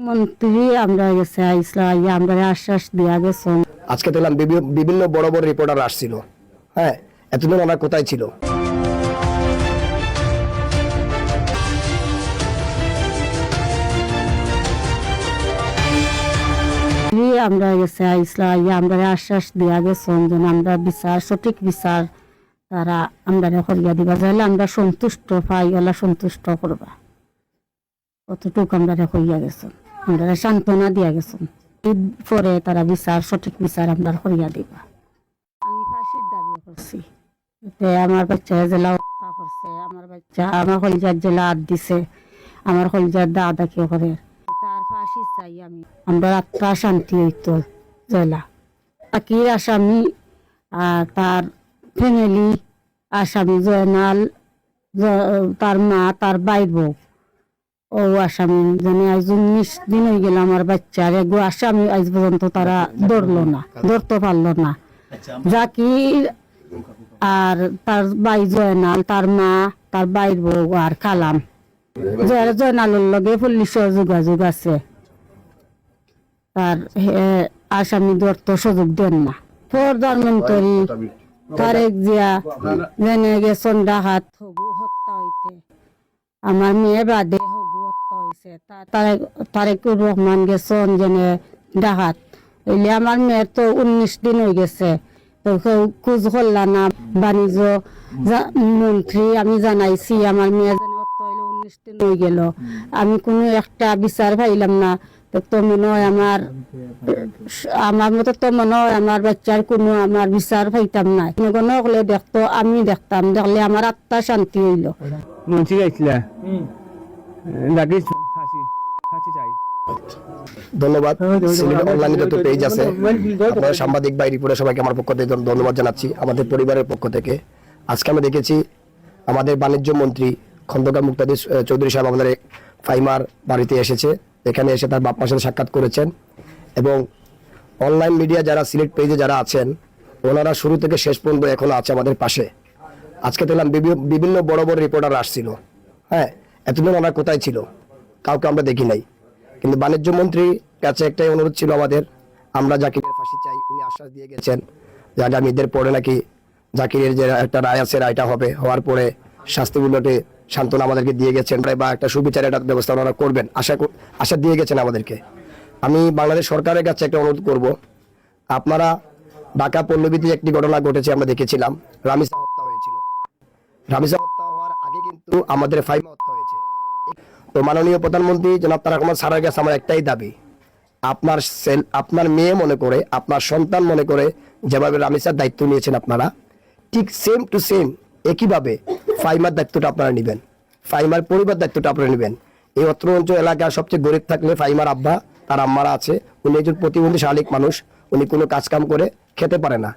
মন্ত্রী আমরা গেছে আইসলা আমরা আশ্বাস দেওয়া গেছে। আজকে দেখলাম বিভিন্ন বড় বড় রিপোর্টার আসছিল। হ্যাঁ, এতদিন ওনারা কোথায় ছিল? আমরা গেছে আইসলা আমরা আশ্বাস দেওয়া গেছে যে আমরা বিচার সঠিক বিচার তারা আমরা করিয়া দিবা, যাইলে আমরা সন্তুষ্ট পাই ওলা সন্তুষ্ট করবা, অতটুকু আমরা করিয়া গেছেন, আমরা সান্ত্বনা দিয়া গেছেন। পরে তারা বিচার সঠিক বিচার আমরা করিয়া দিবা। আমি ফাঁসির দাবি করছি, আমার বাচ্চা জেলা হত্যা করছে, আমার বাচ্চা আমার কলিজার জেলা হাত দিছে, আমার কলিজার দাদা কে করে, তার ফাঁসি চাই আমি। আমরা আত্মা শান্তি হইতো জেলা আকির আসামি আর তার ফ্যামিলি আসামি জয়নাল, তার মা, তার বাইর বউ ও আসামি জানে আজ 19 দিন হয়ে গেল আমার বাচ্চার এগো আসামি আজ পর্যন্ত তারা ধরতে পারলো না। জাকির আর তার বাই জয়নাল, তার মা, তার বাইর বউ আর কালাম, জয়নালের লগে পুলিশের যোগাযোগ আছে, তার আসামি ধরতে সুযোগ দেন না। প্রধানমন্ত্রী তারেক জিয়া জেনে গেছেন ডাকাত হবু হত্যা হইতে, আমার মেয়ে বাদে হবু হত্যা হয়েছে, তারেকুর রহমান গেছেন জেনে ডাকাত হইলে আমার মেয়ের তো 19 দিন হয়ে গেছে, তো খোঁজ করলা না। বাণিজ্য মন্ত্রী আমি জানাইছি আমার মেয়ে যেন হত্যা হইলে 19 দিন হয়ে গেল, আমি কোনো একটা বিচার পাইলাম না। তো মনে হয় আমার মতো তো মনে হয় আমার বাচ্চার কোনো আমার বিচার পাইতাম না। কোনো হলে দেখতো, আমি দেখতাম, দেখলে আমার আত্মা শান্তি হইল। ধন্যবাদ। সিলেট অনলাইনে যত পেজ আছে আপনারা সাংবাদিক ভাই রিপোর্টার সবাইকে আমার পক্ষ থেকে ধন্যবাদ জানাচ্ছি, আমাদের পরিবারের পক্ষ থেকে। আজকে আমি দেখেছি আমাদের বাণিজ্য মন্ত্রী খন্দকার মুক্তাদির চৌধুরী সাহেব আমাদের ফাইমার বাড়িতে এসেছে, এখানে এসে তার বাপ্পার সাথে সাক্ষাৎ করেছেন এবং অনলাইন মিডিয়া যারা সিলেট পেজে যারা আছেন ওনারা শুরু থেকে শেষ পর্যন্ত এখনো আছে আমাদের পাশে। আজকে দেখলাম বিভিন্ন বড় বড় রিপোর্টার আসছিল। হ্যাঁ, এতদিন ওনারা কোথায় ছিল? কাউকে আমরা দেখি নাই। কিন্তু বাণিজ্য মন্ত্রীর কাছে একটাই অনুরোধ ছিল আমাদের, আমরা জাকিরের ফাঁসি চাই। উনি আশ্বাস দিয়ে গেছেন যে আগামী ঈদের পরে নাকি জাকিরের যে একটা রায় আছে রায়টা হবে, হওয়ার পরে শাস্তিগুলোতে সান্ত্বনা আমাদেরকে দিয়ে গেছেন বা একটা সুবিচারের একটা ব্যবস্থা ওনারা করবেন আশা দিয়ে গেছেন আমাদেরকে। আমি বাংলাদেশ সরকারের কাছে একটা অনুরোধ করব, আপনারা ঢাকা পল্লবীতে একটি ঘটনা ঘটেছে আমরা দেখেছিলাম, রামিসা হত্যা হয়েছিল। রামিসা হত্যা হওয়ার আগে কিন্তু আমাদের ফাইমা হত্যা হয়েছে। তো মাননীয় প্রধানমন্ত্রী জনাব তারেক রহমান স্যারের কাছে আমার একটাই দাবি, আপনার মেয়ে মনে করে, আপনার সন্তান মনে করে যেভাবে রামিসার দায়িত্ব নিয়েছেন আপনারা, ঠিক সেম টু সেম একইভাবে ফাইমার দায়িত্বটা আপনারা নেবেন, ফাইমার পরিবার দায়িত্বটা আপনারা নেবেন। এই অত্র অঞ্চল এলাকার সবচেয়ে গরিব থাকলে ফাইমার আব্বা তার আম্মারা আছে, উনি একজন প্রতিবন্ধী শারীরিক মানুষ, উনি কোনো কাজকাম করে খেতে পারে না।